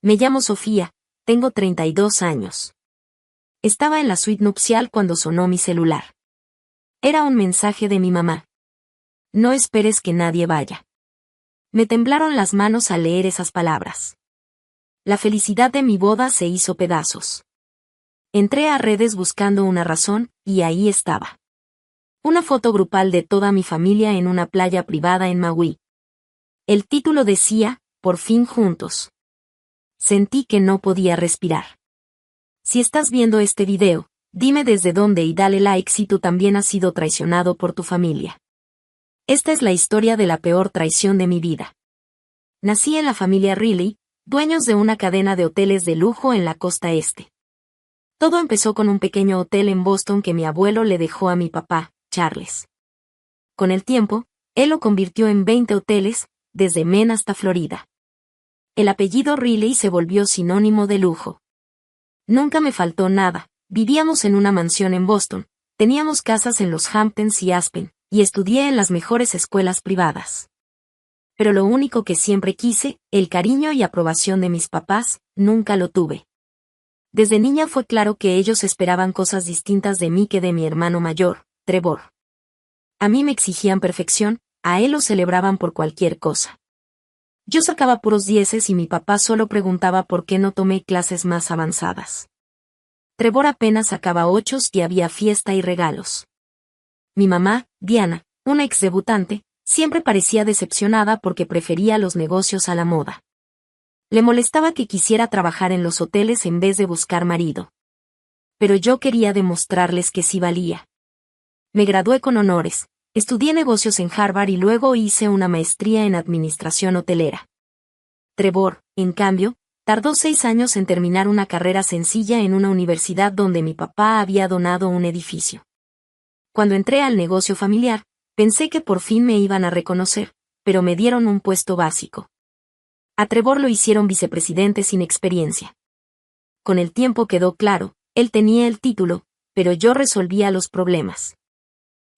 Me llamo Sofía, tengo 32 años. Estaba en la suite nupcial cuando sonó mi celular. Era un mensaje de mi mamá. No esperes que nadie vaya. Me temblaron las manos al leer esas palabras. La felicidad de mi boda se hizo pedazos. Entré a redes buscando una razón, y ahí estaba. Una foto grupal de toda mi familia en una playa privada en Maui. El título decía, por fin juntos. Sentí que no podía respirar. Si estás viendo este video, dime desde dónde y dale like si tú también has sido traicionado por tu familia. Esta es la historia de la peor traición de mi vida. Nací en la familia Riley, dueños de una cadena de hoteles de lujo en la costa este. Todo empezó con un pequeño hotel en Boston que mi abuelo le dejó a mi papá, Charles. Con el tiempo, él lo convirtió en 20 hoteles, desde Maine hasta Florida. El apellido Riley se volvió sinónimo de lujo. Nunca me faltó nada, vivíamos en una mansión en Boston, teníamos casas en los Hamptons y Aspen, y estudié en las mejores escuelas privadas. Pero lo único que siempre quise, el cariño y aprobación de mis papás, nunca lo tuve. Desde niña fue claro que ellos esperaban cosas distintas de mí que de mi hermano mayor, Trevor. A mí me exigían perfección, a él lo celebraban por cualquier cosa. Yo sacaba puros dieces y mi papá solo preguntaba por qué no tomé clases más avanzadas. Trevor apenas sacaba 8 y había fiesta y regalos. Mi mamá, Diana, una ex debutante, siempre parecía decepcionada porque prefería los negocios a la moda. Le molestaba que quisiera trabajar en los hoteles en vez de buscar marido. Pero yo quería demostrarles que sí valía. Me gradué con honores, estudié negocios en Harvard y luego hice una maestría en administración hotelera. Trevor, en cambio, tardó 6 años en terminar una carrera sencilla en una universidad donde mi papá había donado un edificio. Cuando entré al negocio familiar, pensé que por fin me iban a reconocer, pero me dieron un puesto básico. A Trevor lo hicieron vicepresidente sin experiencia. Con el tiempo quedó claro, él tenía el título, pero yo resolvía los problemas.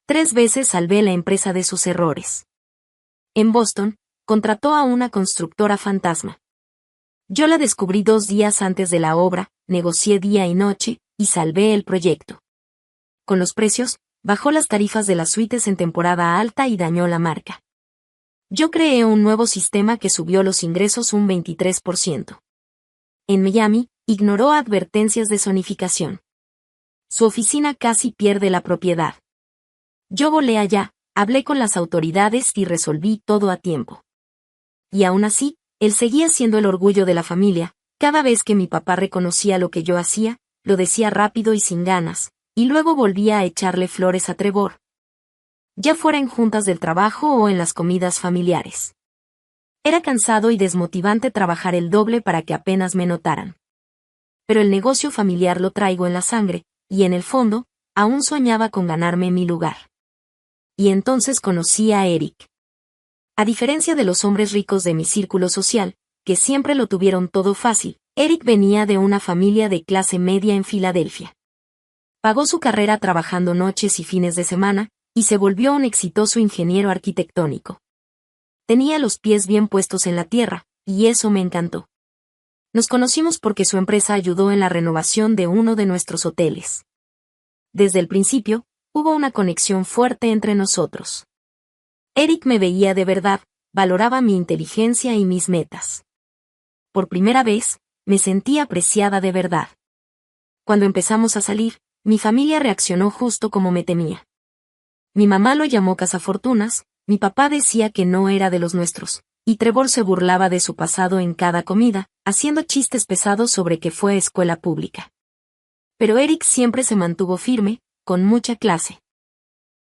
3 veces salvé la empresa de sus errores. En Boston, contrató a una constructora fantasma. Yo la descubrí 2 días antes de la obra, negocié día y noche, y salvé el proyecto. Con los precios, bajó las tarifas de las suites en temporada alta y dañó la marca. Yo creé un nuevo sistema que subió los ingresos un 23%. En Miami, ignoró advertencias de zonificación. Su oficina casi pierde la propiedad. Yo volé allá, hablé con las autoridades y resolví todo a tiempo. Y aún así, él seguía siendo el orgullo de la familia. Cada vez que mi papá reconocía lo que yo hacía, lo decía rápido y sin ganas, y luego volvía a echarle flores a Trevor. Ya fuera en juntas del trabajo o en las comidas familiares. Era cansado y desmotivante trabajar el doble para que apenas me notaran. Pero el negocio familiar lo traigo en la sangre, y en el fondo, aún soñaba con ganarme mi lugar. Y entonces conocí a Eric. A diferencia de los hombres ricos de mi círculo social, que siempre lo tuvieron todo fácil, Eric venía de una familia de clase media en Filadelfia. Pagó su carrera trabajando noches y fines de semana, y se volvió un exitoso ingeniero arquitectónico. Tenía los pies bien puestos en la tierra, y eso me encantó. Nos conocimos porque su empresa ayudó en la renovación de uno de nuestros hoteles. Desde el principio, hubo una conexión fuerte entre nosotros. Eric me veía de verdad, valoraba mi inteligencia y mis metas. Por primera vez, me sentí apreciada de verdad. Cuando empezamos a salir, mi familia reaccionó justo como me temía. Mi mamá lo llamó cazafortunas, mi papá decía que no era de los nuestros, y Trevor se burlaba de su pasado en cada comida, haciendo chistes pesados sobre que fue escuela pública. Pero Eric siempre se mantuvo firme, con mucha clase.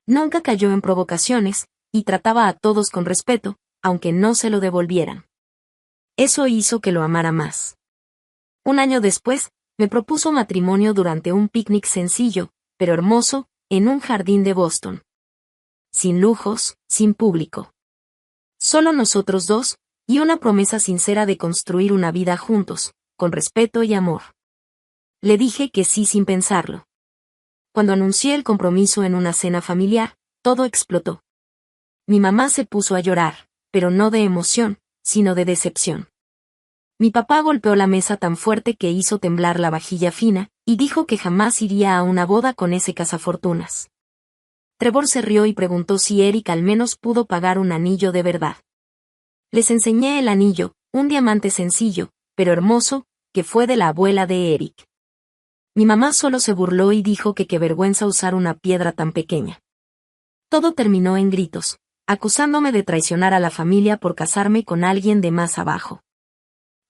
Nunca cayó en provocaciones, y trataba a todos con respeto, aunque no se lo devolvieran. Eso hizo que lo amara más. Un año después, me propuso matrimonio durante un picnic sencillo, pero hermoso, en un jardín de Boston. Sin lujos, sin público. Solo nosotros dos, y una promesa sincera de construir una vida juntos, con respeto y amor. Le dije que sí sin pensarlo. Cuando anuncié el compromiso en una cena familiar, todo explotó. Mi mamá se puso a llorar, pero no de emoción, sino de decepción. Mi papá golpeó la mesa tan fuerte que hizo temblar la vajilla fina, y dijo que jamás iría a una boda con ese cazafortunas. Trevor se rió y preguntó si Eric al menos pudo pagar un anillo de verdad. Les enseñé el anillo, un diamante sencillo, pero hermoso, que fue de la abuela de Eric. Mi mamá solo se burló y dijo que qué vergüenza usar una piedra tan pequeña. Todo terminó en gritos, acusándome de traicionar a la familia por casarme con alguien de más abajo.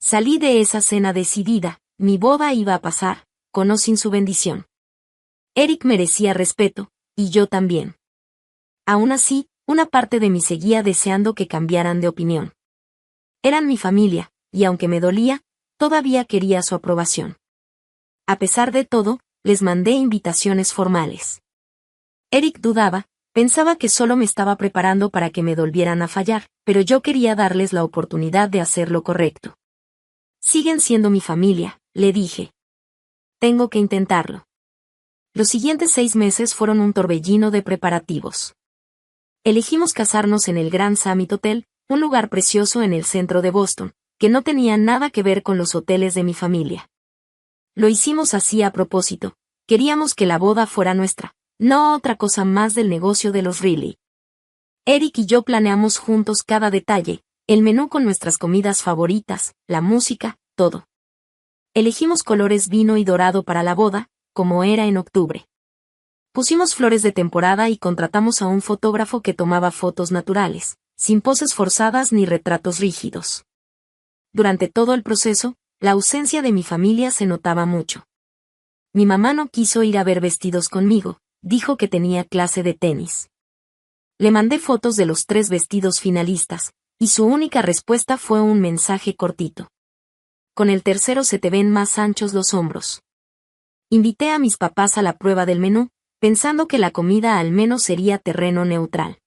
Salí de esa cena decidida, mi boda iba a pasar, con o sin su bendición. Eric merecía respeto, y yo también. Aún así, una parte de mí seguía deseando que cambiaran de opinión. Eran mi familia, y aunque me dolía, todavía quería su aprobación. A pesar de todo, les mandé invitaciones formales. Eric dudaba, pensaba que solo me estaba preparando para que me volvieran a fallar, pero yo quería darles la oportunidad de hacer lo correcto. Siguen siendo mi familia, le dije. Tengo que intentarlo. Los siguientes 6 meses fueron un torbellino de preparativos. Elegimos casarnos en el Grand Summit Hotel, un lugar precioso en el centro de Boston, que no tenía nada que ver con los hoteles de mi familia. Lo hicimos así a propósito, queríamos que la boda fuera nuestra, no otra cosa más del negocio de los Riley. Eric y yo planeamos juntos cada detalle, el menú con nuestras comidas favoritas, la música, todo. Elegimos colores vino y dorado para la boda, como era en octubre. Pusimos flores de temporada y contratamos a un fotógrafo que tomaba fotos naturales, sin poses forzadas ni retratos rígidos. Durante todo el proceso, la ausencia de mi familia se notaba mucho. Mi mamá no quiso ir a ver vestidos conmigo, dijo que tenía clase de tenis. Le mandé fotos de los 3 vestidos finalistas, y su única respuesta fue un mensaje cortito. Con el tercero se te ven más anchos los hombros. Invité a mis papás a la prueba del menú, pensando que la comida al menos sería terreno neutral.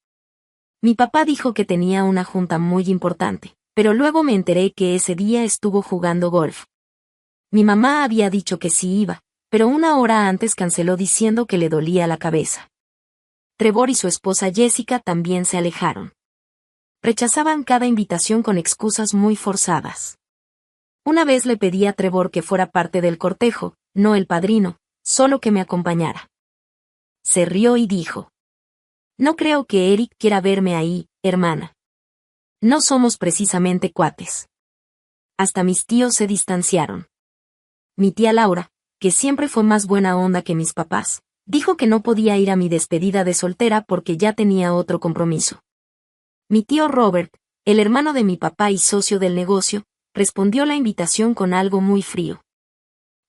Mi papá dijo que tenía una junta muy importante, pero luego me enteré que ese día estuvo jugando golf. Mi mamá había dicho que sí iba, pero una hora antes canceló diciendo que le dolía la cabeza. Trevor y su esposa Jessica también se alejaron. Rechazaban cada invitación con excusas muy forzadas. Una vez le pedí a Trevor que fuera parte del cortejo, no el padrino, solo que me acompañara. Se rió y dijo: No creo que Eric quiera verme ahí, hermana. No somos precisamente cuates. Hasta mis tíos se distanciaron. Mi tía Laura, que siempre fue más buena onda que mis papás, dijo que no podía ir a mi despedida de soltera porque ya tenía otro compromiso. Mi tío Robert, el hermano de mi papá y socio del negocio, respondió la invitación con algo muy frío.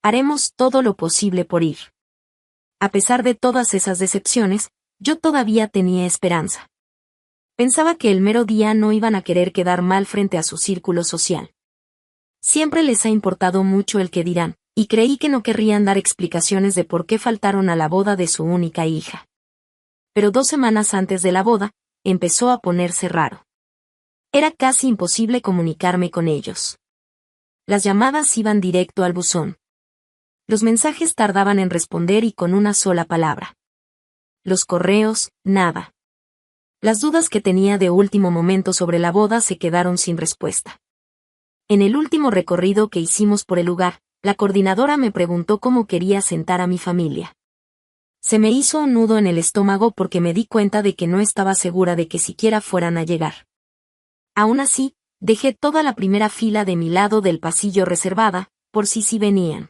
Haremos todo lo posible por ir. A pesar de todas esas decepciones, yo todavía tenía esperanza. Pensaba que el mero día no iban a querer quedar mal frente a su círculo social. Siempre les ha importado mucho el que dirán, y creí que no querrían dar explicaciones de por qué faltaron a la boda de su única hija. Pero 2 semanas antes de la boda, empezó a ponerse raro. Era casi imposible comunicarme con ellos. Las llamadas iban directo al buzón. Los mensajes tardaban en responder y con una sola palabra. Los correos, nada. Las dudas que tenía de último momento sobre la boda se quedaron sin respuesta. En el último recorrido que hicimos por el lugar, la coordinadora me preguntó cómo quería sentar a mi familia. Se me hizo un nudo en el estómago porque me di cuenta de que no estaba segura de que siquiera fueran a llegar. Aún así, dejé toda la primera fila de mi lado del pasillo reservada, por si sí venían.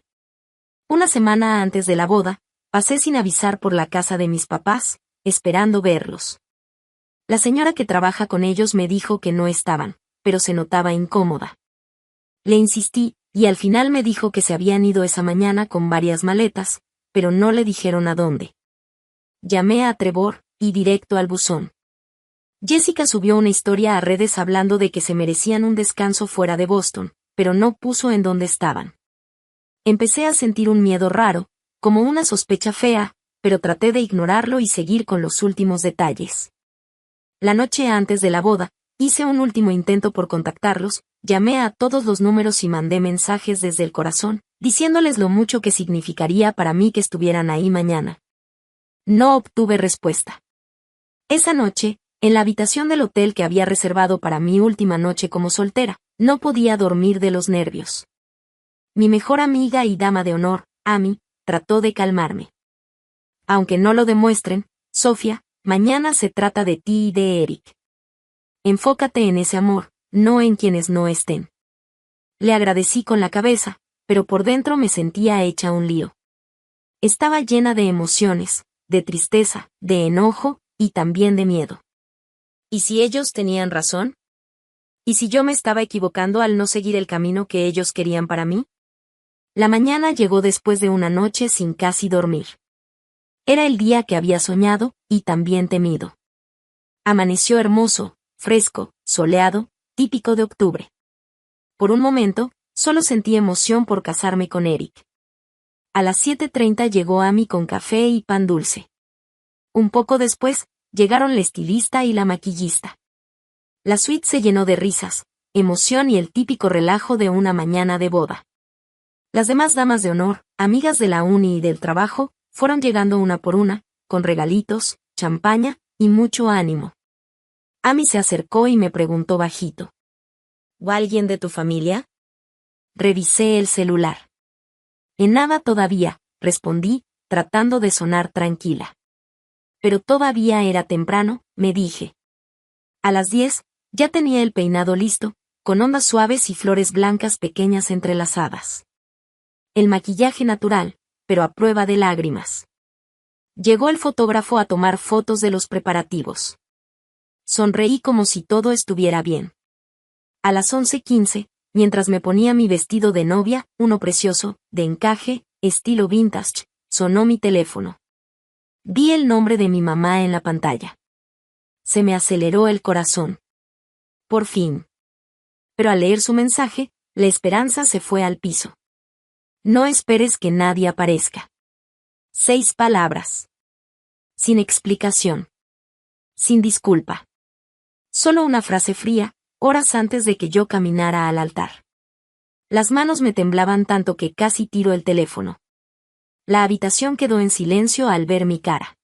Una semana antes de la boda, pasé sin avisar por la casa de mis papás, esperando verlos. La señora que trabaja con ellos me dijo que no estaban, pero se notaba incómoda. Le insistí, y al final me dijo que se habían ido esa mañana con varias maletas, pero no le dijeron a dónde. Llamé a Trevor, y directo al buzón. Jessica subió una historia a redes hablando de que se merecían un descanso fuera de Boston, pero no puso en dónde estaban. Empecé a sentir un miedo raro, como una sospecha fea, pero traté de ignorarlo y seguir con los últimos detalles. La noche antes de la boda, hice un último intento por contactarlos, llamé a todos los números y mandé mensajes desde el corazón, diciéndoles lo mucho que significaría para mí que estuvieran ahí mañana. No obtuve respuesta. Esa noche, en la habitación del hotel que había reservado para mi última noche como soltera, No podía dormir de los nervios. Mi mejor amiga y dama de honor, Amy, trató de calmarme. Aunque no lo demuestren, Sofía, mañana se trata de ti y de Eric. Enfócate en ese amor, no en quienes no estén. Le agradecí con la cabeza, pero por dentro me sentía hecha un lío. Estaba llena de emociones, de tristeza, de enojo, y también de miedo. ¿Y si ellos tenían razón? ¿Y si yo me estaba equivocando al no seguir el camino que ellos querían para mí? La mañana llegó después de una noche sin casi dormir. Era el día que había soñado, y también temido. Amaneció hermoso, fresco, soleado, típico de octubre. Por un momento, solo sentí emoción por casarme con Eric. A las 7:30 llegó Amy con café y pan dulce. Un poco después, llegaron la estilista y la maquillista. La suite se llenó de risas, emoción y el típico relajo de una mañana de boda. Las demás damas de honor, amigas de la uni y del trabajo, fueron llegando una por una, con regalitos, champaña y mucho ánimo. Amy se acercó y me preguntó bajito: ¿O alguien de tu familia? Revisé el celular. En nada todavía, respondí, tratando de sonar tranquila. Pero todavía era temprano, me dije. A las 10, ya tenía el peinado listo, con ondas suaves y flores blancas pequeñas entrelazadas. El maquillaje natural, pero a prueba de lágrimas. Llegó el fotógrafo a tomar fotos de los preparativos. Sonreí como si todo estuviera bien. A las 11:15, mientras me ponía mi vestido de novia, uno precioso, de encaje, estilo vintage, sonó mi teléfono. Vi el nombre de mi mamá en la pantalla. Se me aceleró el corazón. Por fin. Pero al leer su mensaje, la esperanza se fue al piso. No esperes que nadie aparezca. 6 palabras. Sin explicación. Sin disculpa. Solo una frase fría, horas antes de que yo caminara al altar. Las manos me temblaban tanto que casi tiro el teléfono. La habitación quedó en silencio al ver mi cara.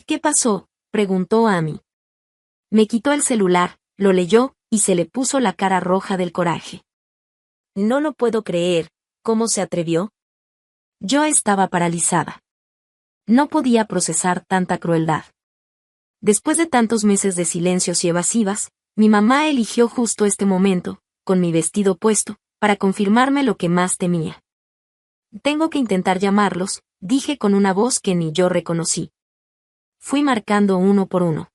¿Qué pasó?, preguntó Amy. Me quitó el celular, lo leyó, y se le puso la cara roja del coraje. No lo puedo creer, ¿cómo se atrevió? Yo estaba paralizada. No podía procesar tanta crueldad. Después de tantos meses de silencios y evasivas, mi mamá eligió justo este momento, con mi vestido puesto, para confirmarme lo que más temía. Tengo que intentar llamarlos, dije con una voz que ni yo reconocí. Fui marcando uno por uno.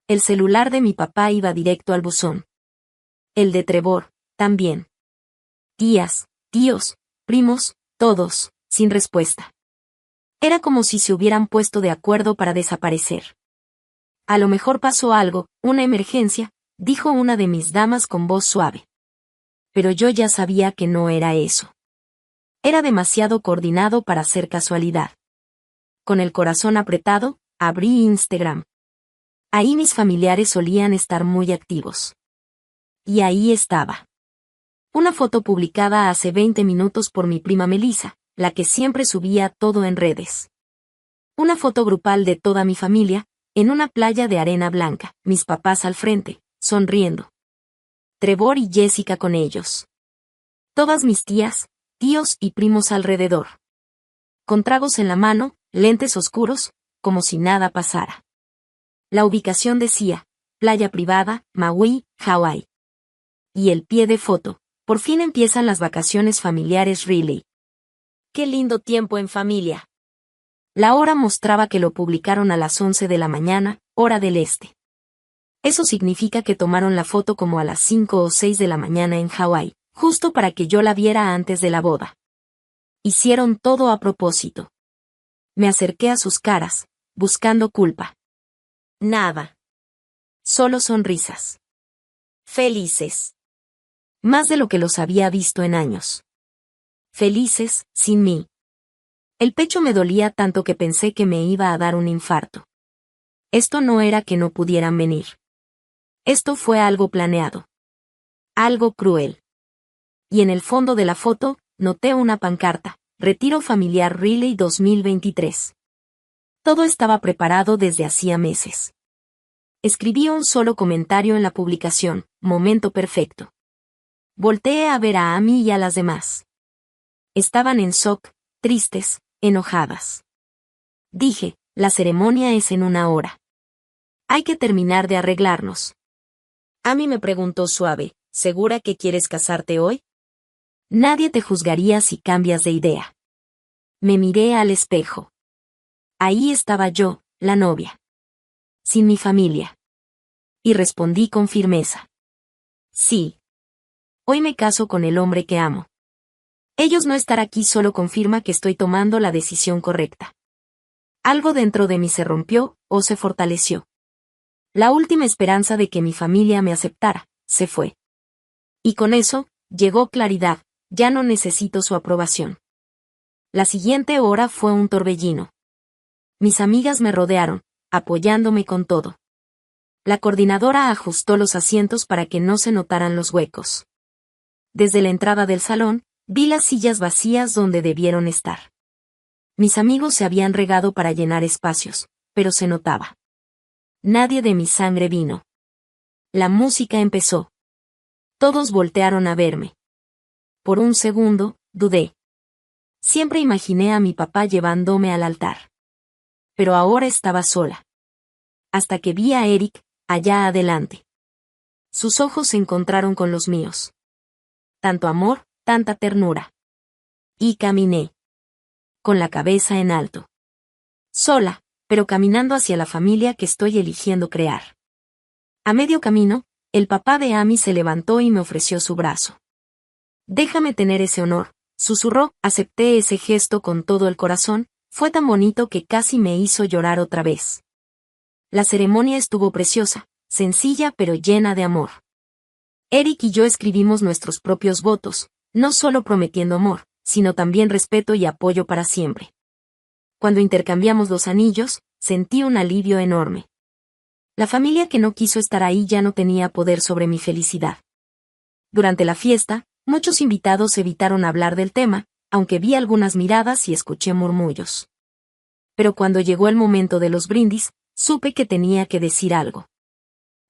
El celular de mi papá iba directo al buzón. El de Trevor, también. Tías, tíos, primos, todos, sin respuesta. Era como si se hubieran puesto de acuerdo para desaparecer. A lo mejor pasó algo, una emergencia, dijo una de mis damas con voz suave. Pero yo ya sabía que no era eso. Era demasiado coordinado para ser casualidad. Con el corazón apretado, abrí Instagram. Ahí mis familiares solían estar muy activos. Y ahí estaba. Una foto publicada hace 20 minutos por mi prima Melissa, la que siempre subía todo en redes. Una foto grupal de toda mi familia, en una playa de arena blanca, mis papás al frente, sonriendo. Trevor y Jessica con ellos. Todas mis tías, tíos y primos alrededor. Con tragos en la mano, lentes oscuros, como si nada pasara. La ubicación decía, playa privada, Maui, Hawái. Y el pie de foto, por fin empiezan las vacaciones familiares really. ¡Qué lindo tiempo en familia! La hora mostraba que lo publicaron a las 11 de la mañana, hora del este. Eso significa que tomaron la foto como a las 5 o 6 de la mañana en Hawái, justo para que yo la viera antes de la boda. Hicieron todo a propósito. Me acerqué a sus caras, buscando culpa. Nada. Solo sonrisas. Felices. Más de lo que los había visto en años. Felices, sin mí. El pecho me dolía tanto que pensé que me iba a dar un infarto. Esto no era que no pudieran venir. Esto fue algo planeado. Algo cruel. Y en el fondo de la foto, noté una pancarta, Retiro Familiar Riley 2023. Todo estaba preparado desde hacía meses. Escribí un solo comentario en la publicación, momento perfecto. Volteé a ver a Amy y a las demás. Estaban en shock, tristes, enojadas. Dije, la ceremonia es en 1 hora. Hay que terminar de arreglarnos. Amy me preguntó suave, ¿segura que quieres casarte hoy? Nadie te juzgaría si cambias de idea. Me miré al espejo. Ahí estaba yo, la novia. Sin mi familia. Y respondí con firmeza. Sí. Hoy me caso con el hombre que amo. Ellos no estar aquí solo confirma que estoy tomando la decisión correcta. Algo dentro de mí se rompió, o se fortaleció. La última esperanza de que mi familia me aceptara, se fue. Y con eso, llegó claridad, ya no necesito su aprobación. La siguiente hora fue un torbellino. Mis amigas me rodearon, apoyándome con todo. La coordinadora ajustó los asientos para que no se notaran los huecos. Desde la entrada del salón, vi las sillas vacías donde debieron estar. Mis amigos se habían regado para llenar espacios, pero se notaba. Nadie de mi sangre vino. La música empezó. Todos voltearon a verme. Por un segundo, dudé. Siempre imaginé a mi papá llevándome al altar. Pero ahora estaba sola. Hasta que vi a Eric, allá adelante. Sus ojos se encontraron con los míos. Tanto amor, tanta ternura. Y caminé. Con la cabeza en alto. Sola, pero caminando hacia la familia que estoy eligiendo crear. A medio camino, el papá de Amy se levantó y me ofreció su brazo. Déjame tener ese honor, susurró, acepté ese gesto con todo el corazón, fue tan bonito que casi me hizo llorar otra vez. La ceremonia estuvo preciosa, sencilla pero llena de amor. Eric y yo escribimos nuestros propios votos, no solo prometiendo amor, sino también respeto y apoyo para siempre. Cuando intercambiamos los anillos, sentí un alivio enorme. La familia que no quiso estar ahí ya no tenía poder sobre mi felicidad. Durante la fiesta, muchos invitados evitaron hablar del tema, aunque vi algunas miradas y escuché murmullos. Pero cuando llegó el momento de los brindis, supe que tenía que decir algo.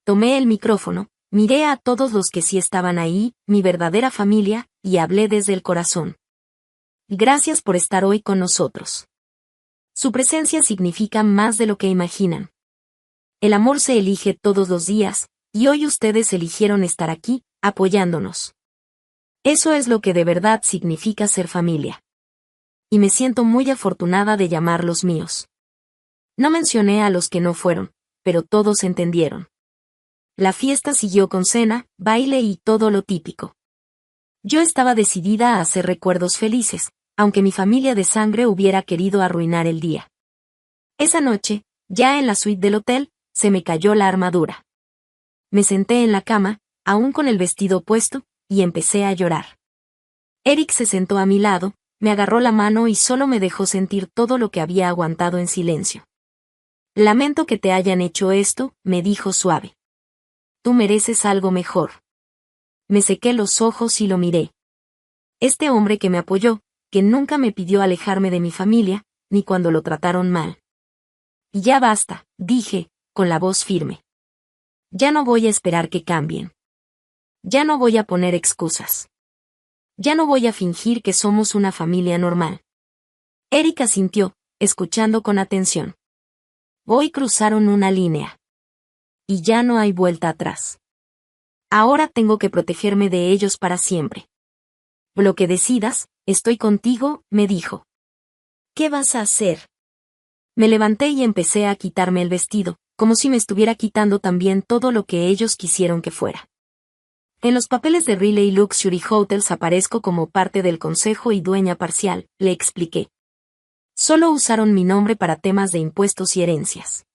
Tomé el micrófono, miré a todos los que sí estaban ahí, mi verdadera familia, y hablé desde el corazón. Gracias por estar hoy con nosotros. Su presencia significa más de lo que imaginan. El amor se elige todos los días, y hoy ustedes eligieron estar aquí, apoyándonos. Eso es lo que de verdad significa ser familia. Y me siento muy afortunada de llamarlos míos. No mencioné a los que no fueron, pero todos entendieron. La fiesta siguió con cena, baile y todo lo típico. Yo estaba decidida a hacer recuerdos felices, aunque mi familia de sangre hubiera querido arruinar el día. Esa noche, ya en la suite del hotel, se me cayó la armadura. Me senté en la cama, aún con el vestido puesto, y empecé a llorar. Eric se sentó a mi lado, me agarró la mano y solo me dejó sentir todo lo que había aguantado en silencio. Lamento que te hayan hecho esto, me dijo suave. Tú mereces algo mejor. Me sequé los ojos y lo miré. Este hombre que me apoyó, que nunca me pidió alejarme de mi familia, ni cuando lo trataron mal. Ya basta, dije, con la voz firme. Ya no voy a esperar que cambien. Ya no voy a poner excusas. Ya no voy a fingir que somos una familia normal. Eric asintió, escuchando con atención. Hoy cruzaron una línea. Y ya no hay vuelta atrás. Ahora tengo que protegerme de ellos para siempre. Lo que decidas, estoy contigo, me dijo. ¿Qué vas a hacer? Me levanté y empecé a quitarme el vestido, como si me estuviera quitando también todo lo que ellos quisieron que fuera. En los papeles de Riley Luxury Hotels aparezco como parte del consejo y dueña parcial, le expliqué. Solo usaron mi nombre para temas de impuestos y herencias.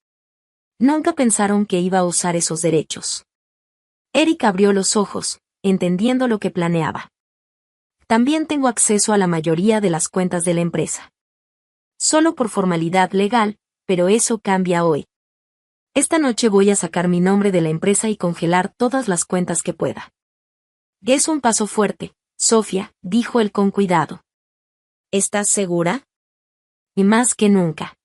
Nunca pensaron que iba a usar esos derechos. Eric abrió los ojos, entendiendo lo que planeaba. También tengo acceso a la mayoría de las cuentas de la empresa. Solo por formalidad legal, pero eso cambia hoy. Esta noche voy a sacar mi nombre de la empresa y congelar todas las cuentas que pueda. Es un paso fuerte, Sofía, dijo él con cuidado. ¿Estás segura? Y más que nunca.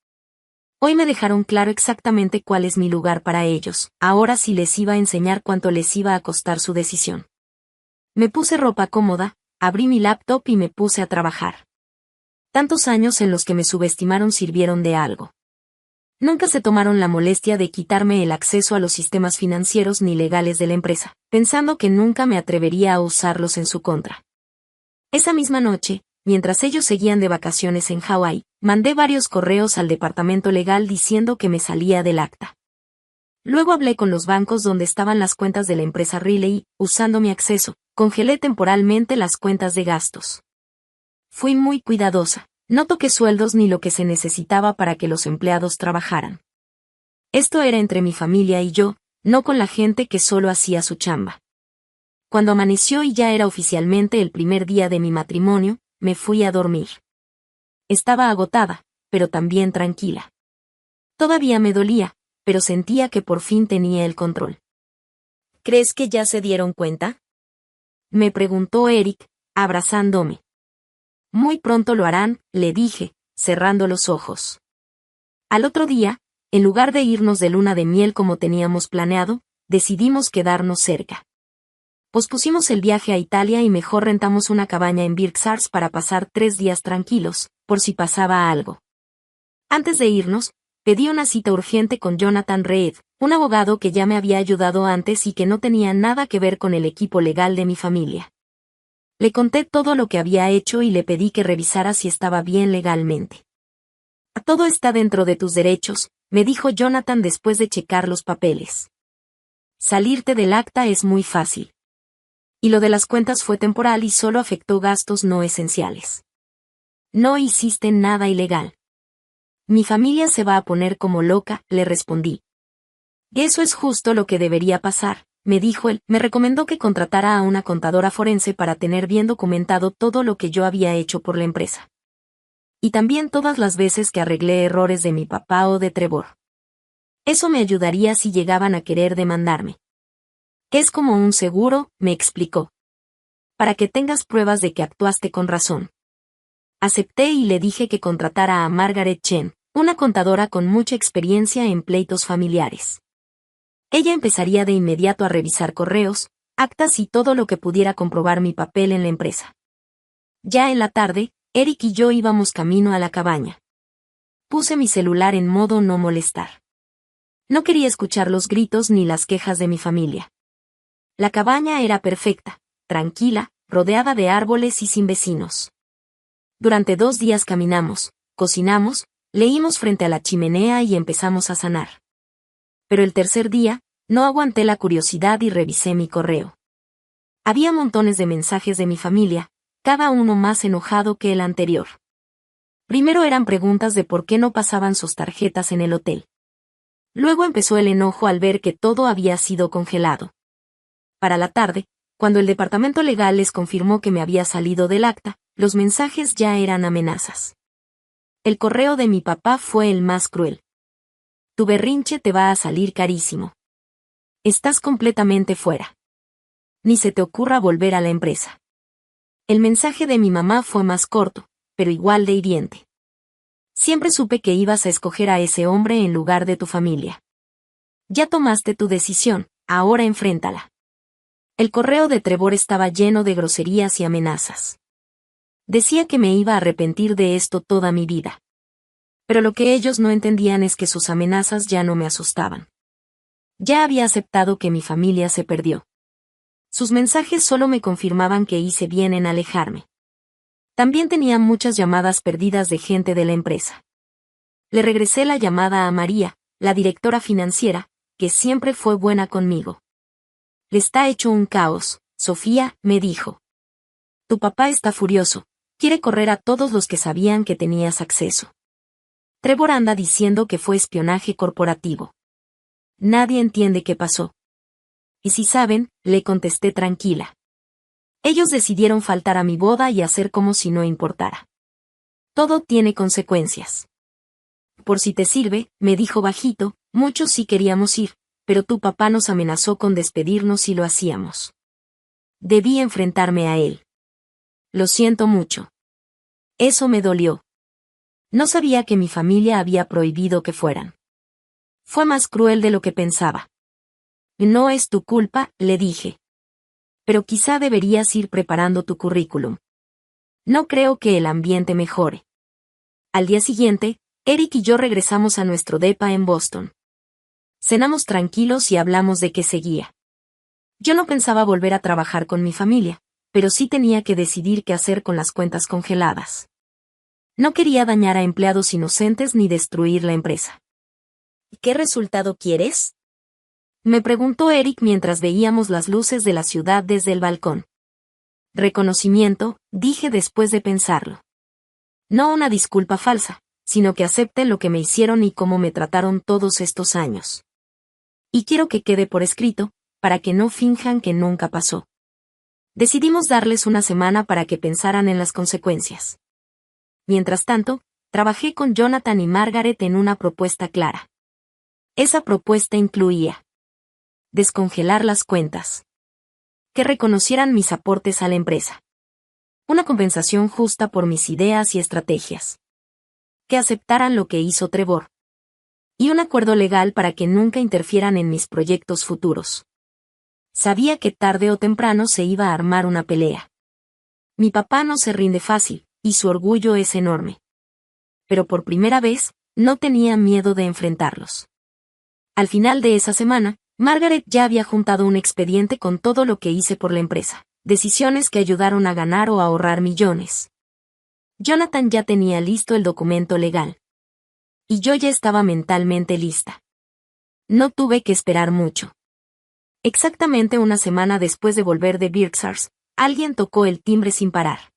Hoy me dejaron claro exactamente cuál es mi lugar para ellos, ahora sí les iba a enseñar cuánto les iba a costar su decisión. Me puse ropa cómoda, abrí mi laptop y me puse a trabajar. Tantos años en los que me subestimaron sirvieron de algo. Nunca se tomaron la molestia de quitarme el acceso a los sistemas financieros ni legales de la empresa, pensando que nunca me atrevería a usarlos en su contra. Esa misma noche, mientras ellos seguían de vacaciones en Hawái, mandé varios correos al departamento legal diciendo que me salía del acta. Luego hablé con los bancos donde estaban las cuentas de la empresa Riley y, usando mi acceso, congelé temporalmente las cuentas de gastos. Fui muy cuidadosa, no toqué sueldos ni lo que se necesitaba para que los empleados trabajaran. Esto era entre mi familia y yo, no con la gente que solo hacía su chamba. Cuando amaneció y ya era oficialmente el primer día de mi matrimonio, me fui a dormir. Estaba agotada, pero también tranquila. Todavía me dolía, pero sentía que por fin tenía el control. ¿Crees que ya se dieron cuenta?, me preguntó Eric, abrazándome. Muy pronto lo harán, le dije, cerrando los ojos. Al otro día, en lugar de irnos de luna de miel como teníamos planeado, decidimos quedarnos cerca. Pospusimos el viaje a Italia y mejor rentamos una cabaña en Birksars para pasar 3 días tranquilos, por si pasaba algo. Antes de irnos, pedí una cita urgente con Jonathan Reed, un abogado que ya me había ayudado antes y que no tenía nada que ver con el equipo legal de mi familia. Le conté todo lo que había hecho y le pedí que revisara si estaba bien legalmente. Todo está dentro de tus derechos, me dijo Jonathan después de checar los papeles. Salirte del acta es muy fácil. Y lo de las cuentas fue temporal y solo afectó gastos no esenciales. No hiciste nada ilegal. Mi familia se va a poner como loca, le respondí. Eso es justo lo que debería pasar, me dijo él. Me recomendó que contratara a una contadora forense para tener bien documentado todo lo que yo había hecho por la empresa. Y también todas las veces que arreglé errores de mi papá o de Trevor. Eso me ayudaría si llegaban a querer demandarme. Es como un seguro, me explicó. Para que tengas pruebas de que actuaste con razón. Acepté y le dije que contratara a Margaret Chen, una contadora con mucha experiencia en pleitos familiares. Ella empezaría de inmediato a revisar correos, actas y todo lo que pudiera comprobar mi papel en la empresa. Ya en la tarde, Eric y yo íbamos camino a la cabaña. Puse mi celular en modo no molestar. No quería escuchar los gritos ni las quejas de mi familia. La cabaña era perfecta, tranquila, rodeada de árboles y sin vecinos. Durante 2 días caminamos, cocinamos, leímos frente a la chimenea y empezamos a cenar. Pero el tercer día, no aguanté la curiosidad y revisé mi correo. Había montones de mensajes de mi familia, cada uno más enojado que el anterior. Primero eran preguntas de por qué no pasaban sus tarjetas en el hotel. Luego empezó el enojo al ver que todo había sido congelado. Para la tarde, cuando el departamento legal les confirmó que me había salido del acta, los mensajes ya eran amenazas. El correo de mi papá fue el más cruel. Tu berrinche te va a salir carísimo. Estás completamente fuera. Ni se te ocurra volver a la empresa. El mensaje de mi mamá fue más corto, pero igual de hiriente. Siempre supe que ibas a escoger a ese hombre en lugar de tu familia. Ya tomaste tu decisión, ahora enfréntala. El correo de Trevor estaba lleno de groserías y amenazas. Decía que me iba a arrepentir de esto toda mi vida. Pero lo que ellos no entendían es que sus amenazas ya no me asustaban. Ya había aceptado que mi familia se perdió. Sus mensajes solo me confirmaban que hice bien en alejarme. También tenía muchas llamadas perdidas de gente de la empresa. Le regresé la llamada a María, la directora financiera, que siempre fue buena conmigo. Le está hecho un caos, Sofía, me dijo. Tu papá está furioso, quiere correr a todos los que sabían que tenías acceso. Trevor anda diciendo que fue espionaje corporativo. Nadie entiende qué pasó. Y si saben, le contesté tranquila. Ellos decidieron faltar a mi boda y hacer como si no importara. Todo tiene consecuencias. Por si te sirve, me dijo bajito, muchos sí queríamos ir, pero tu papá nos amenazó con despedirnos si lo hacíamos. Debí enfrentarme a él. Lo siento mucho. Eso me dolió. No sabía que mi familia había prohibido que fueran. Fue más cruel de lo que pensaba. No es tu culpa, le dije. Pero quizá deberías ir preparando tu currículum. No creo que el ambiente mejore. Al día siguiente, Eric y yo regresamos a nuestro depa en Boston. Cenamos tranquilos y hablamos de qué seguía. Yo no pensaba volver a trabajar con mi familia, pero sí tenía que decidir qué hacer con las cuentas congeladas. No quería dañar a empleados inocentes ni destruir la empresa. ¿Qué resultado quieres?, me preguntó Eric mientras veíamos las luces de la ciudad desde el balcón. Reconocimiento, dije después de pensarlo. No una disculpa falsa, sino que acepten lo que me hicieron y cómo me trataron todos estos años. Y quiero que quede por escrito, para que no finjan que nunca pasó. Decidimos darles una semana para que pensaran en las consecuencias. Mientras tanto, trabajé con Jonathan y Margaret en una propuesta clara. Esa propuesta incluía descongelar las cuentas, que reconocieran mis aportes a la empresa, una compensación justa por mis ideas y estrategias, que aceptaran lo que hizo Trevor, y un acuerdo legal para que nunca interfieran en mis proyectos futuros. Sabía que tarde o temprano se iba a armar una pelea. Mi papá no se rinde fácil, y su orgullo es enorme. Pero por primera vez, no tenía miedo de enfrentarlos. Al final de esa semana, Margaret ya había juntado un expediente con todo lo que hice por la empresa, decisiones que ayudaron a ganar o ahorrar millones. Jonathan ya tenía listo el documento legal. Y yo ya estaba mentalmente lista. No tuve que esperar mucho. Exactamente una semana después de volver de Berkshire, alguien tocó el timbre sin parar.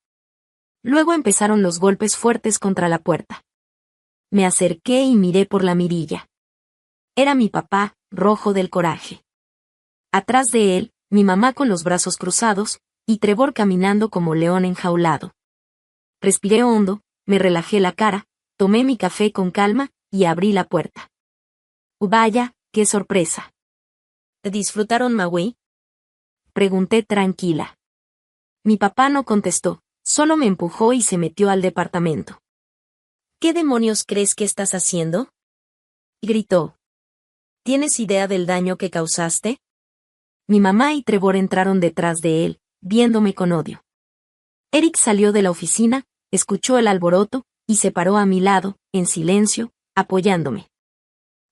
Luego empezaron los golpes fuertes contra la puerta. Me acerqué y miré por la mirilla. Era mi papá, rojo del coraje. Atrás de él, mi mamá con los brazos cruzados, y Trevor caminando como león enjaulado. Respiré hondo, me relajé la cara, tomé mi café con calma, y abrí la puerta. Vaya, qué sorpresa. ¿Disfrutaron Maui?, pregunté tranquila. Mi papá no contestó, solo me empujó y se metió al departamento. ¿Qué demonios crees que estás haciendo?, gritó. ¿Tienes idea del daño que causaste? Mi mamá y Trevor entraron detrás de él, viéndome con odio. Eric salió de la oficina, escuchó el alboroto, y se paró a mi lado, en silencio, apoyándome.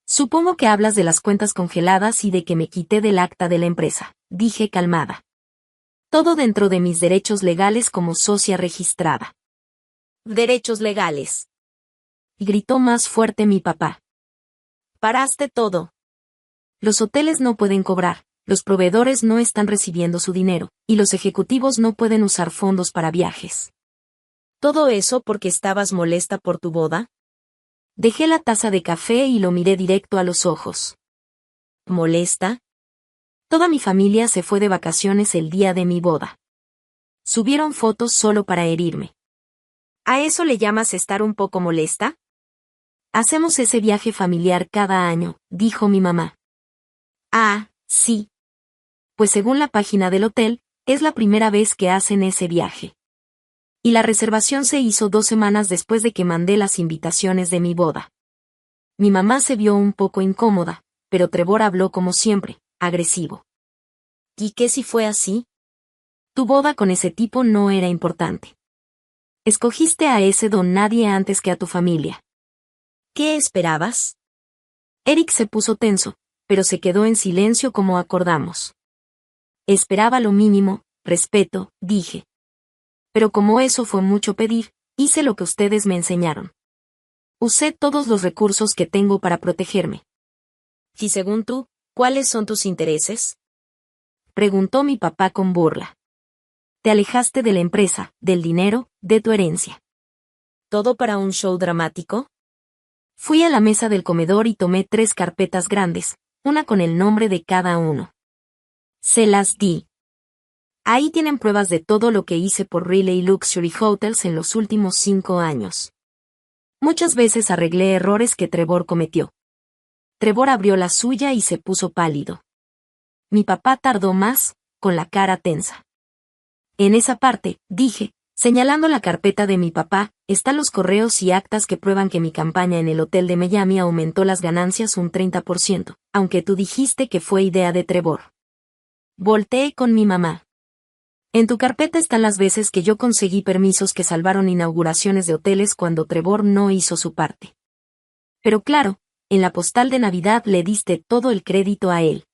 Supongo que hablas de las cuentas congeladas y de que me quité del acta de la empresa, dije calmada. Todo dentro de mis derechos legales como socia registrada. ¿Derechos legales?, gritó más fuerte mi papá. Paraste todo. Los hoteles no pueden cobrar, los proveedores no están recibiendo su dinero, y los ejecutivos no pueden usar fondos para viajes. ¿Todo eso porque estabas molesta por tu boda? Dejé la taza de café y lo miré directo a los ojos. ¿Molesta? Toda mi familia se fue de vacaciones el día de mi boda. Subieron fotos solo para herirme. ¿A eso le llamas estar un poco molesta? Hacemos ese viaje familiar cada año, dijo mi mamá. Ah, sí. Pues según la página del hotel, es la primera vez que hacen ese viaje. Y la reservación se hizo 2 semanas después de que mandé las invitaciones de mi boda. Mi mamá se vio un poco incómoda, pero Trevor habló como siempre, agresivo. ¿Y qué si fue así? Tu boda con ese tipo no era importante. Escogiste a ese don nadie antes que a tu familia. ¿Qué esperabas? Eric se puso tenso, pero se quedó en silencio como acordamos. Esperaba lo mínimo, respeto, dije. Pero como eso fue mucho pedir, hice lo que ustedes me enseñaron. Usé todos los recursos que tengo para protegerme. ¿Y según tú, cuáles son tus intereses?, preguntó mi papá con burla. Te alejaste de la empresa, del dinero, de tu herencia. ¿Todo para un show dramático? Fui a la mesa del comedor y tomé 3 carpetas grandes, una con el nombre de cada uno. Se las di. Ahí tienen pruebas de todo lo que hice por Riley Luxury Hotels en los últimos 5 años. Muchas veces arreglé errores que Trevor cometió. Trevor abrió la suya y se puso pálido. Mi papá tardó más, con la cara tensa. En esa parte, dije, señalando la carpeta de mi papá, están los correos y actas que prueban que mi campaña en el hotel de Miami aumentó las ganancias un 30%, aunque tú dijiste que fue idea de Trevor. Volteé con mi mamá. En tu carpeta están las veces que yo conseguí permisos que salvaron inauguraciones de hoteles cuando Trevor no hizo su parte. Pero claro, en la postal de Navidad le diste todo el crédito a él.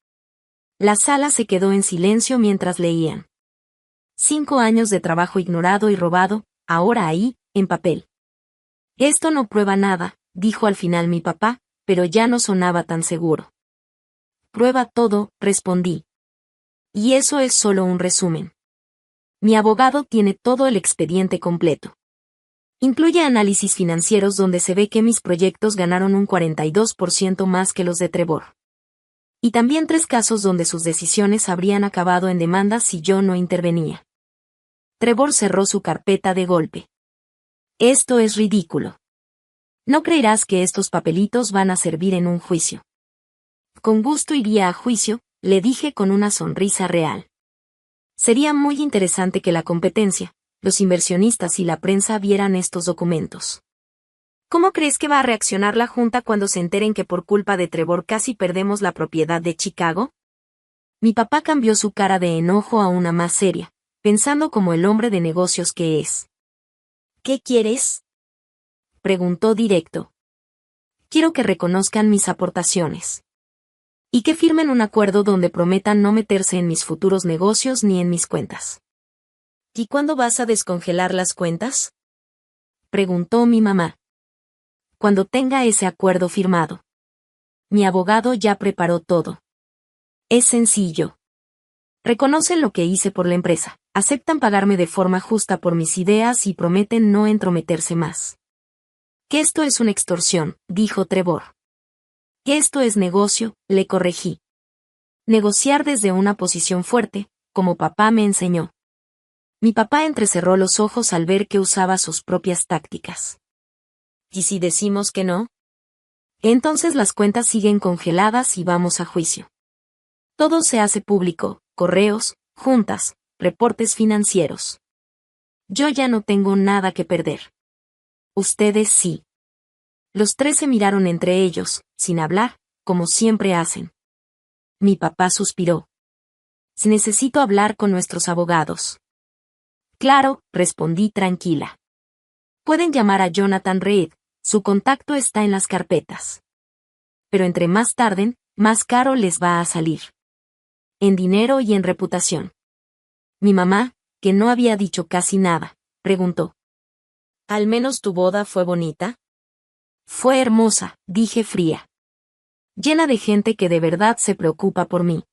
La sala se quedó en silencio mientras leían. 5 años de trabajo ignorado y robado, ahora ahí, en papel. Esto no prueba nada, dijo al final mi papá, pero ya no sonaba tan seguro. Prueba todo, respondí. Y eso es solo un resumen. Mi abogado tiene todo el expediente completo. Incluye análisis financieros donde se ve que mis proyectos ganaron un 42% más que los de Trevor. Y también 3 casos donde sus decisiones habrían acabado en demandas si yo no intervenía. Trevor cerró su carpeta de golpe. Esto es ridículo. No creerás que estos papelitos van a servir en un juicio. Con gusto iría a juicio, le dije con una sonrisa real. Sería muy interesante que la competencia, los inversionistas y la prensa vieran estos documentos. ¿Cómo crees que va a reaccionar la Junta cuando se enteren que por culpa de Trevor casi perdemos la propiedad de Chicago? Mi papá cambió su cara de enojo a una más seria, pensando como el hombre de negocios que es. ¿Qué quieres?, preguntó directo. Quiero que reconozcan mis aportaciones. Y que firmen un acuerdo donde prometan no meterse en mis futuros negocios ni en mis cuentas. ¿Y cuándo vas a descongelar las cuentas?, preguntó mi mamá. Cuando tenga ese acuerdo firmado. Mi abogado ya preparó todo. Es sencillo. Reconocen lo que hice por la empresa, aceptan pagarme de forma justa por mis ideas y prometen no entrometerse más. Que esto es una extorsión, dijo Trevor. Que esto es negocio, le corregí. Negociar desde una posición fuerte, como papá me enseñó. Mi papá entrecerró los ojos al ver que usaba sus propias tácticas. ¿Y si decimos que no? Entonces las cuentas siguen congeladas y vamos a juicio. Todo se hace público, correos, juntas, reportes financieros. Yo ya no tengo nada que perder. Ustedes sí. Los 3 se miraron entre ellos, sin hablar, como siempre hacen. Mi papá suspiró. Si necesito hablar con nuestros abogados. Claro, respondí tranquila. Pueden llamar a Jonathan Reed, su contacto está en las carpetas. Pero entre más tarden, más caro les va a salir. En dinero y en reputación. Mi mamá, que no había dicho casi nada, preguntó. ¿Al menos tu boda fue bonita? Fue hermosa, dije fría. Llena de gente que de verdad se preocupa por mí.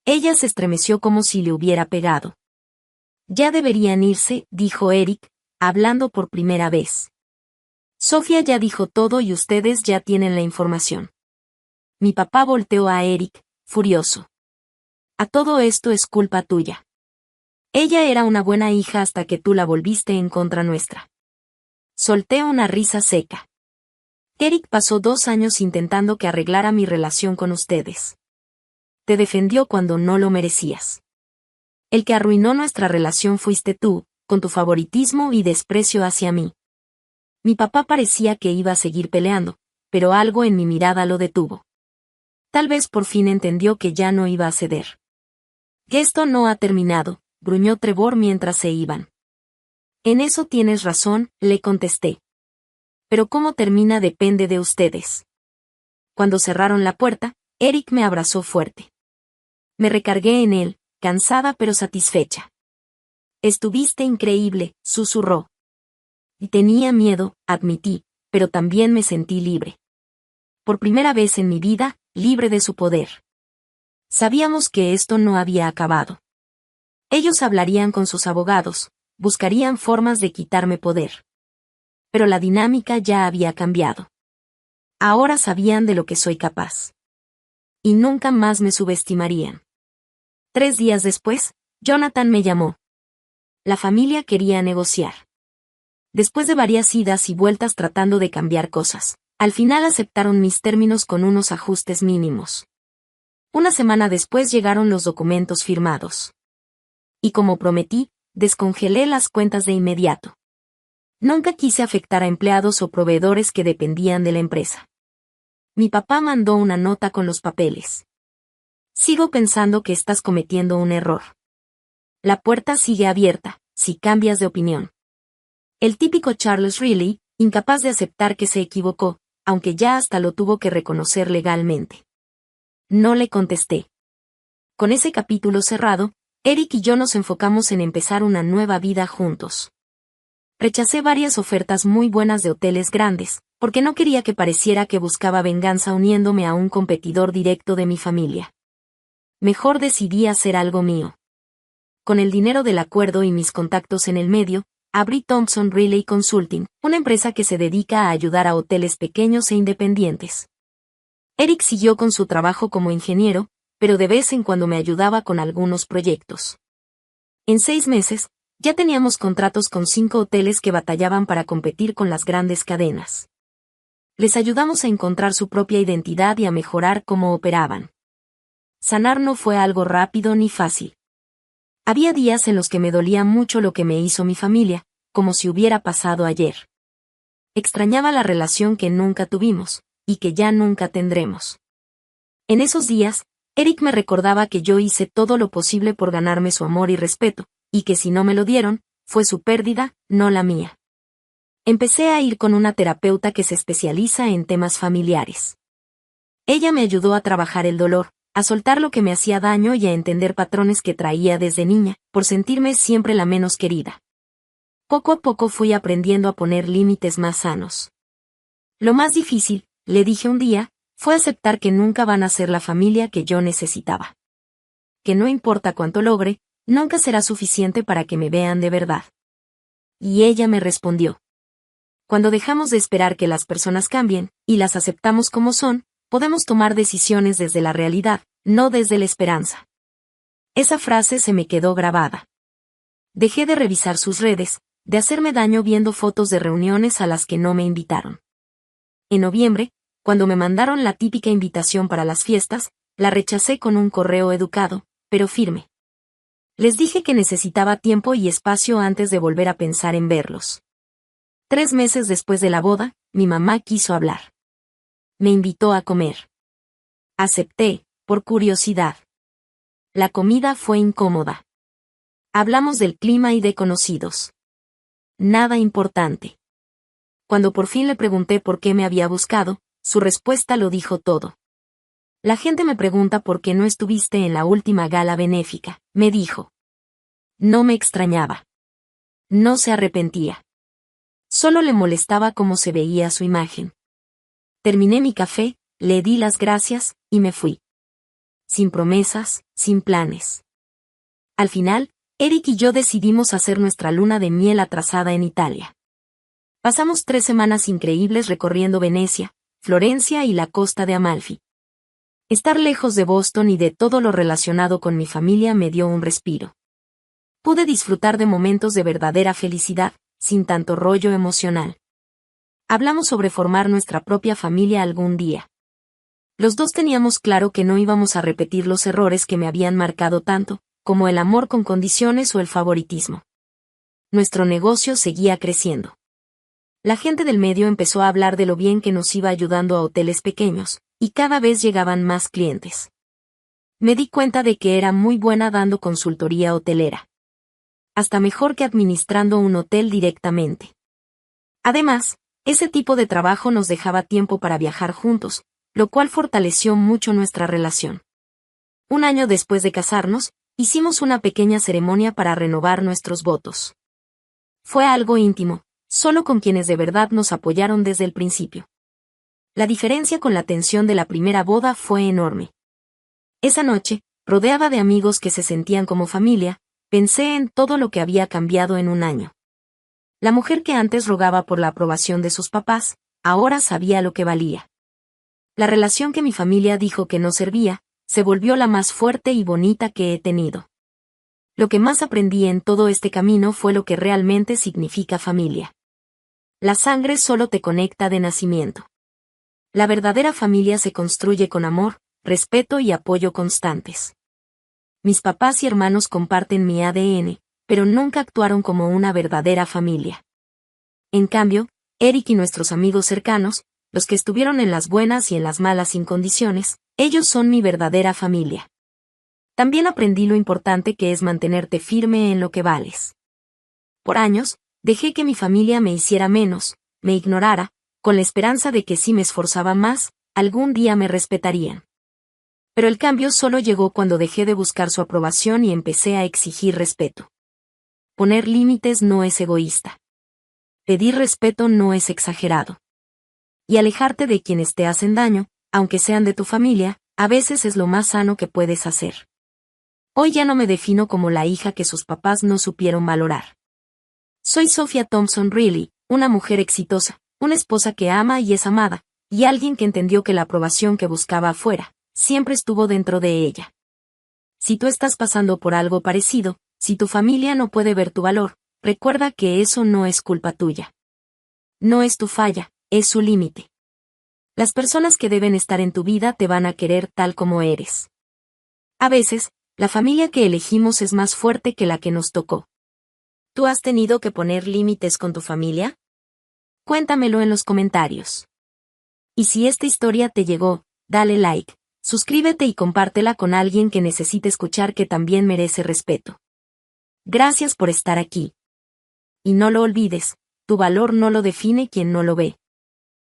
Ella se estremeció como si le hubiera pegado. Ya deberían irse, dijo Eric, hablando por primera vez. Sofía ya dijo todo y ustedes ya tienen la información. Mi papá volteó a Eric, furioso. A todo esto es culpa tuya. Ella era una buena hija hasta que tú la volviste en contra nuestra. Solté una risa seca. Eric pasó 2 años intentando que arreglara mi relación con ustedes. Te defendió cuando no lo merecías. El que arruinó nuestra relación fuiste tú, con tu favoritismo y desprecio hacia mí. Mi papá parecía que iba a seguir peleando, pero algo en mi mirada lo detuvo. Tal vez por fin entendió que ya no iba a ceder. Esto no ha terminado, gruñó Trevor mientras se iban. En eso tienes razón, le contesté. Pero cómo termina depende de ustedes. Cuando cerraron la puerta, Eric me abrazó fuerte. Me recargué en él, cansada pero satisfecha. Estuviste increíble, susurró. Y tenía miedo, admití, pero también me sentí libre. Por primera vez en mi vida, libre de su poder. Sabíamos que esto no había acabado. Ellos hablarían con sus abogados, buscarían formas de quitarme poder. Pero la dinámica ya había cambiado. Ahora sabían de lo que soy capaz. Y nunca más me subestimarían. 3 días después, Jonathan me llamó. La familia quería negociar. Después de varias idas y vueltas tratando de cambiar cosas, al final aceptaron mis términos con unos ajustes mínimos. Una semana después llegaron los documentos firmados. Y como prometí, descongelé las cuentas de inmediato. Nunca quise afectar a empleados o proveedores que dependían de la empresa. Mi papá mandó una nota con los papeles. Sigo pensando que estás cometiendo un error. La puerta sigue abierta, si cambias de opinión. El típico Charles Riley, incapaz de aceptar que se equivocó, aunque ya hasta lo tuvo que reconocer legalmente. No le contesté. Con ese capítulo cerrado, Eric y yo nos enfocamos en empezar una nueva vida juntos. Rechacé varias ofertas muy buenas de hoteles grandes, porque no quería que pareciera que buscaba venganza uniéndome a un competidor directo de mi familia. Mejor decidí hacer algo mío. Con el dinero del acuerdo y mis contactos en el medio, abrí Thompson Riley Consulting, una empresa que se dedica a ayudar a hoteles pequeños e independientes. Eric siguió con su trabajo como ingeniero, pero de vez en cuando me ayudaba con algunos proyectos. En 6 meses, ya teníamos contratos con 5 hoteles que batallaban para competir con las grandes cadenas. Les ayudamos a encontrar su propia identidad y a mejorar cómo operaban. Sanar no fue algo rápido ni fácil. Había días en los que me dolía mucho lo que me hizo mi familia, como si hubiera pasado ayer. Extrañaba la relación que nunca tuvimos, y que ya nunca tendremos. En esos días, Eric me recordaba que yo hice todo lo posible por ganarme su amor y respeto, y que si no me lo dieron, fue su pérdida, no la mía. Empecé a ir con una terapeuta que se especializa en temas familiares. Ella me ayudó a trabajar el dolor, a soltar lo que me hacía daño y a entender patrones que traía desde niña, por sentirme siempre la menos querida. Poco a poco fui aprendiendo a poner límites más sanos. Lo más difícil, le dije un día, fue aceptar que nunca van a ser la familia que yo necesitaba. Que no importa cuánto logre, nunca será suficiente para que me vean de verdad. Y ella me respondió. Cuando dejamos de esperar que las personas cambien, y las aceptamos como son, podemos tomar decisiones desde la realidad, no desde la esperanza. Esa frase se me quedó grabada. Dejé de revisar sus redes, de hacerme daño viendo fotos de reuniones a las que no me invitaron. En noviembre, cuando me mandaron la típica invitación para las fiestas, la rechacé con un correo educado, pero firme. Les dije que necesitaba tiempo y espacio antes de volver a pensar en verlos. 3 meses después de la boda, mi mamá quiso hablar. Me invitó a comer. Acepté, por curiosidad. La comida fue incómoda. Hablamos del clima y de conocidos. Nada importante. Cuando por fin le pregunté por qué me había buscado, su respuesta lo dijo todo. La gente me pregunta por qué no estuviste en la última gala benéfica, me dijo. No me extrañaba. No se arrepentía. Solo le molestaba cómo se veía su imagen. Terminé mi café, le di las gracias, y me fui. Sin promesas, sin planes. Al final, Eric y yo decidimos hacer nuestra luna de miel atrasada en Italia. Pasamos 3 semanas increíbles recorriendo Venecia, Florencia y la costa de Amalfi. Estar lejos de Boston y de todo lo relacionado con mi familia me dio un respiro. Pude disfrutar de momentos de verdadera felicidad, sin tanto rollo emocional. Hablamos sobre formar nuestra propia familia algún día. Los dos teníamos claro que no íbamos a repetir los errores que me habían marcado tanto, como el amor con condiciones o el favoritismo. Nuestro negocio seguía creciendo. La gente del medio empezó a hablar de lo bien que nos iba ayudando a hoteles pequeños, y cada vez llegaban más clientes. Me di cuenta de que era muy buena dando consultoría hotelera. Hasta mejor que administrando un hotel directamente. Además, ese tipo de trabajo nos dejaba tiempo para viajar juntos, lo cual fortaleció mucho nuestra relación. 1 año después de casarnos, hicimos una pequeña ceremonia para renovar nuestros votos. Fue algo íntimo, solo con quienes de verdad nos apoyaron desde el principio. La diferencia con la tensión de la primera boda fue enorme. Esa noche, rodeada de amigos que se sentían como familia, pensé en todo lo que había cambiado en 1 año. La mujer que antes rogaba por la aprobación de sus papás, ahora sabía lo que valía. La relación que mi familia dijo que no servía, se volvió la más fuerte y bonita que he tenido. Lo que más aprendí en todo este camino fue lo que realmente significa familia. La sangre solo te conecta de nacimiento. La verdadera familia se construye con amor, respeto y apoyo constantes. Mis papás y hermanos comparten mi ADN, pero nunca actuaron como una verdadera familia. En cambio, Eric y nuestros amigos cercanos, los que estuvieron en las buenas y en las malas sin condiciones, ellos son mi verdadera familia. También aprendí lo importante que es mantenerte firme en lo que vales. Por años, dejé que mi familia me hiciera menos, me ignorara, con la esperanza de que si me esforzaba más, algún día me respetarían. Pero el cambio solo llegó cuando dejé de buscar su aprobación y empecé a exigir respeto. Poner límites no es egoísta. Pedir respeto no es exagerado. Y alejarte de quienes te hacen daño, aunque sean de tu familia, a veces es lo más sano que puedes hacer. Hoy ya no me defino como la hija que sus papás no supieron valorar. Soy Sophia Thompson Riley, una mujer exitosa, una esposa que ama y es amada, y alguien que entendió que la aprobación que buscaba afuera, siempre estuvo dentro de ella. Si tú estás pasando por algo parecido, si tu familia no puede ver tu valor, recuerda que eso no es culpa tuya. No es tu falla, es su límite. Las personas que deben estar en tu vida te van a querer tal como eres. A veces, la familia que elegimos es más fuerte que la que nos tocó. ¿Tú has tenido que poner límites con tu familia? Cuéntamelo en los comentarios. Y si esta historia te llegó, dale like, suscríbete y compártela con alguien que necesite escuchar que también merece respeto. Gracias por estar aquí. Y no lo olvides, tu valor no lo define quien no lo ve,